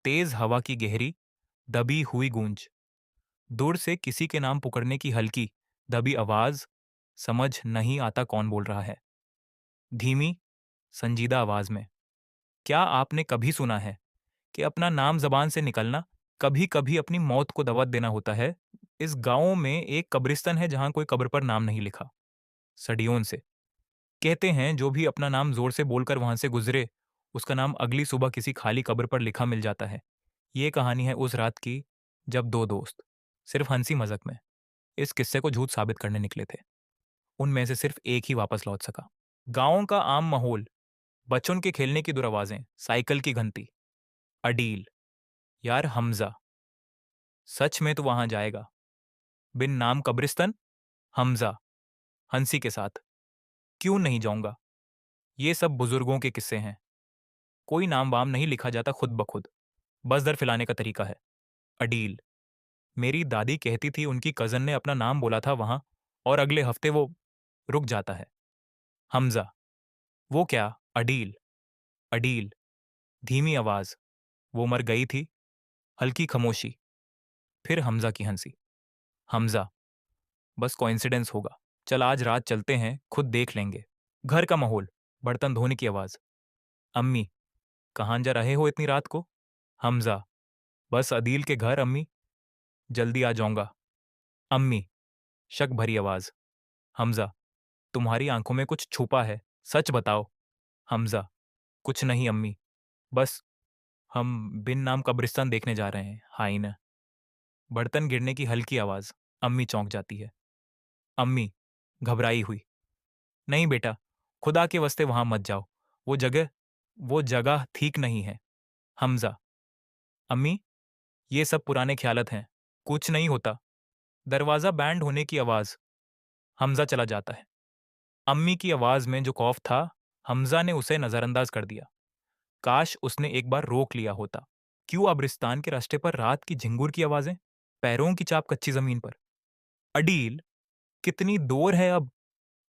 तेज हवा की गहरी दबी हुई गूंज, दूर से किसी के नाम पुकारने की हल्की दबी आवाज। समझ नहीं आता कौन बोल रहा है। धीमी संजीदा आवाज में, क्या आपने कभी सुना है कि अपना नाम जबान से निकलना कभी कभी अपनी मौत को दवत देना होता है। इस गांव में एक कब्रिस्तान है जहां कोई कब्र पर नाम नहीं लिखा, सदियों से। कहते हैं जो भी अपना नाम जोर से बोलकर वहां से गुजरे, उसका नाम अगली सुबह किसी खाली कब्र पर लिखा मिल जाता है। ये कहानी है उस रात की जब दो दोस्त सिर्फ हंसी मजाक में इस किस्से को झूठ साबित करने निकले थे। उनमें से सिर्फ एक ही वापस लौट सका। गांव का आम माहौल, बच्चों के खेलने की दुर आवाजें, साइकिल की घंटी। अडील, यार हमजा, सच में तो वहां जाएगा? बिन नाम कब्रिस्तान? हमजा हंसी के साथ, क्यों नहीं जाऊंगा? ये सब बुजुर्गों के किस्से हैं। कोई नाम वाम नहीं लिखा जाता खुद ब खुद, बस दर फैलाने का तरीका है। अडील, मेरी दादी कहती थी उनकी कजन ने अपना नाम बोला था वहां, और अगले हफ्ते वो रुक जाता है। हमजा, वो क्या? अडील, अडील, धीमी आवाज, वो मर गई थी। हल्की खामोशी, फिर हमजा की हंसी। हमजा, बस कोइंसिडेंस होगा। चल आज रात चलते हैं, खुद देख लेंगे। घर का माहौल, बर्तन धोने की आवाज। अम्मी, कहाँ जा रहे हो इतनी रात को? हमजा, बस अदील के घर अम्मी, जल्दी आ जाऊंगा। अम्मी, शक भरी आवाज। हमजा, तुम्हारी आंखों में कुछ छुपा है, सच बताओ। हमजा, कुछ नहीं अम्मी, बस हम बिन नाम कब्रिस्तान देखने जा रहे हैं। हाई न। बर्तन गिरने की हल्की आवाज। अम्मी चौंक जाती है। अम्मी, घबराई हुई, नहीं बेटा, खुदा के वास्ते वहां मत जाओ। वो जगह ठीक नहीं है। हमजा, अम्मी, ये सब पुराने ख्यालत हैं, कुछ नहीं होता। दरवाजा बैंड होने की आवाज। हमजा चला जाता है। अम्मी की आवाज में जो खौफ था, हमजा ने उसे नजरअंदाज कर दिया। काश उसने एक बार रोक लिया होता। क्यों अब्रिस्तान के रास्ते पर रात की झिंगुर की आवाजें, पैरों की चाप कच्ची जमीन पर। अडील, कितनी दूर है अब?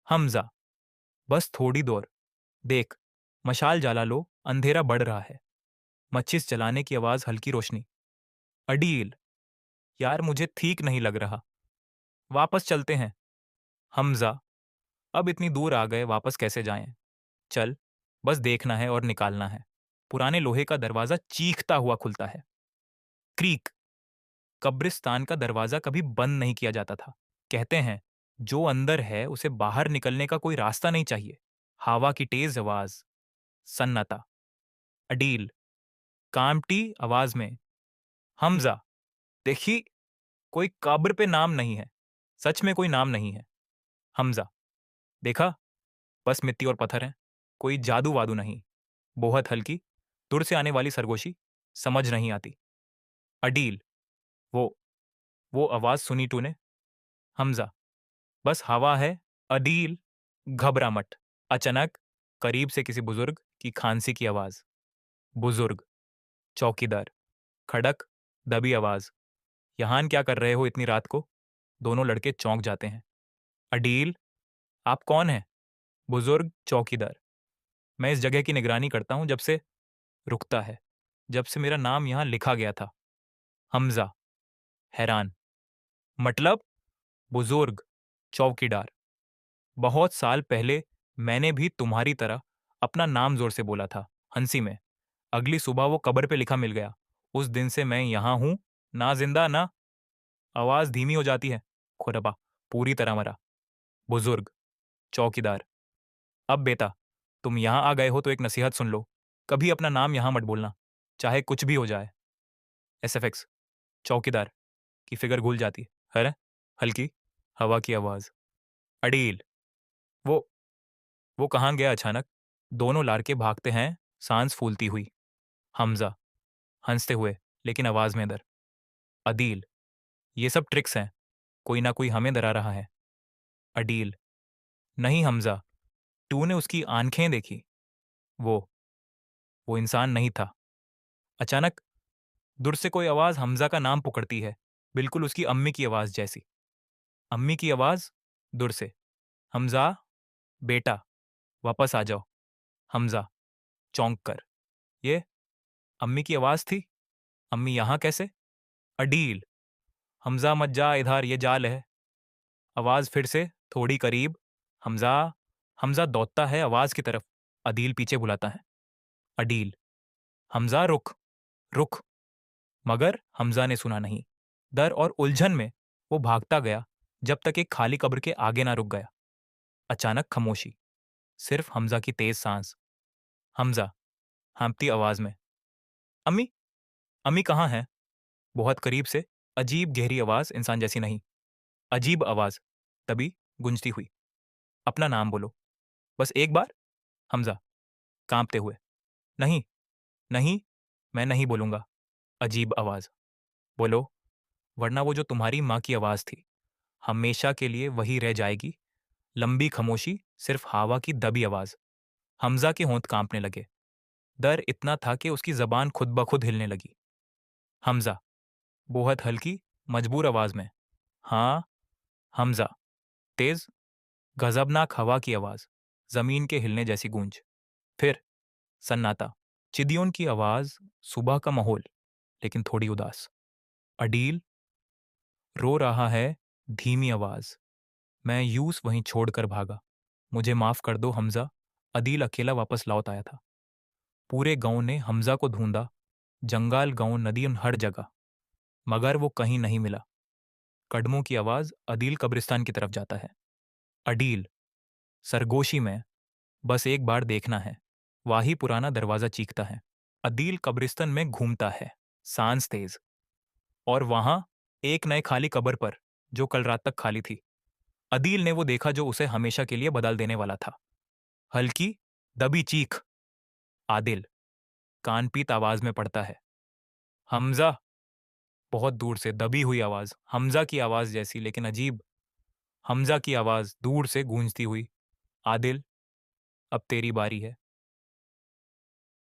हमजा, बस थोड़ी दूर। देख, मशाल जला लो, अंधेरा बढ़ रहा है। मच्छिस जलाने की आवाज, हल्की रोशनी। अडील, यार मुझे ठीक नहीं लग रहा, वापस चलते हैं। हमजा, अब इतनी दूर आ गए, वापस कैसे जाएं? चल, बस देखना है और निकालना है। पुराने लोहे का दरवाजा चीखता हुआ खुलता है। क्रीक। कब्रिस्तान का दरवाजा कभी बंद नहीं किया जाता था। कहते हैं जो अंदर है उसे बाहर निकलने का कोई रास्ता नहीं चाहिए। हवा की तेज आवाज, सन्नाटा। अडील, कामटी आवाज में, हमजा, देखी, कोई कब्र पे नाम नहीं है, सच में कोई नाम नहीं है। हमजा, देखा, बस मिट्टी और पत्थर हैं, कोई जादू वादू नहीं। बहुत हल्की, दूर से आने वाली सरगोशी, समझ नहीं आती। अडील, वो वो आवाज सुनी तूने? हमजा, बस हवा है। अडील, घबरा मत। अचानक करीब से किसी बुजुर्ग की खांसी की आवाज। बुजुर्ग, चौकीदार, खड़क, दबी आवाज। यहां क्या कर रहे हो इतनी रात को? दोनों लड़के चौंक जाते हैं। अडील, आप कौन हैं? बुजुर्ग, चौकीदार, मैं इस जगह की निगरानी करता हूं जब से। रुकता है, जब से मेरा नाम यहां लिखा गया था। हमजा, हैरान, मतलब? बुजुर्ग, चौकीदार, बहुत साल पहले मैंने भी तुम्हारी तरह अपना नाम जोर से बोला था, हंसी में। अगली सुबह वो कब्र पे लिखा मिल गया। उस दिन से मैं यहां हूं, ना जिंदा ना। आवाज धीमी हो जाती है। खुरबा, पूरी तरह मरा। बुजुर्ग, चौकीदार, अब बेटा, तुम यहां आ गए हो तो एक नसीहत सुन लो, कभी अपना नाम यहां मत बोलना, चाहे कुछ भी हो जाए। एसएफएक्स, चौकीदार की फिगर घुल जाती है। हल्की हवा की आवाज। अडील, वो वो कहाँ गया अचानक? दोनों लारके भागते हैं, सांस फूलती हुई। हमजा, हंसते हुए, लेकिन आवाज में डर। अदील, ये सब ट्रिक्स हैं, कोई ना कोई हमें डरा रहा है। अडील, नहीं हमजा, तूने उसकी आंखें देखी? वो वो इंसान नहीं था। अचानक दूर से कोई आवाज हमजा का नाम पुकारती है, बिल्कुल उसकी अम्मी की आवाज जैसी। अम्मी की आवाज, दूर से, हमजा, बेटा, वापस आ जाओ। हमजा, चौंक कर, ये अम्मी की आवाज थी। अम्मी यहाँ कैसे? अडील, हमजा मत जा इधर, ये जाल है। आवाज फिर से थोड़ी करीब। हमजा। हमजा दौड़ता है आवाज की तरफ। अदील पीछे बुलाता है। अडील, हमजा रुक, रुक। मगर हमजा ने सुना नहीं। डर और उलझन में वो भागता गया जब तक एक खाली कब्र के आगे ना रुक गया। अचानक खामोशी, सिर्फ हमजा की तेज सांस। हमजा हाँफती आवाज में, अम्मी, अम्मी कहाँ है? बहुत करीब से अजीब गहरी आवाज, इंसान जैसी नहीं। अजीब आवाज तभी गूंजती हुई। अपना नाम बोलो, बस एक बार। हमजा कांपते हुए, नहीं, नहीं, मैं नहीं बोलूंगा। अजीब आवाज, बोलो, वरना वो जो तुम्हारी माँ की आवाज थी हमेशा के लिए वही रह जाएगी। लंबी खामोशी, सिर्फ हवा की दबी आवाज। हमजा के होंठ कांपने लगे। डर इतना था कि उसकी जबान खुद ब खुद हिलने लगी। हमजा बहुत हल्की, मजबूर आवाज में, हाँ। हमजा तेज, गजबनाक हवा की आवाज, जमीन के हिलने जैसी गूंज। फिर सन्नाटा, चिड़ियों की आवाज, सुबह का माहौल, लेकिन थोड़ी उदास। अडील रो रहा है, धीमी आवाज। मैं यूस वहीं छोड़कर भागा। मुझे माफ कर दो हमजा। अदील अकेला वापस लौट आया था। पूरे गांव ने हमजा को ढूंढा, जंगल, गांव, नदी, हर जगह, मगर वो कहीं नहीं मिला। कदमों की आवाज, अदील कब्रिस्तान की तरफ जाता है। अडील सरगोशी में, बस एक बार देखना है। वही पुराना दरवाजा चीखता है। अदील कब्रिस्तान में घूमता है, सांस तेज। और वहां एक नए खाली कब्र पर, जो कल रात तक खाली थी, अदील ने वो देखा जो उसे हमेशा के लिए बदल देने वाला था। हल्की दबी चीख। आदिल कानपीत आवाज में पड़ता है, हमजा। बहुत दूर से दबी हुई आवाज, हमजा की आवाज जैसी लेकिन अजीब। हमजा की आवाज दूर से गूंजती हुई, आदिल, अब तेरी बारी है।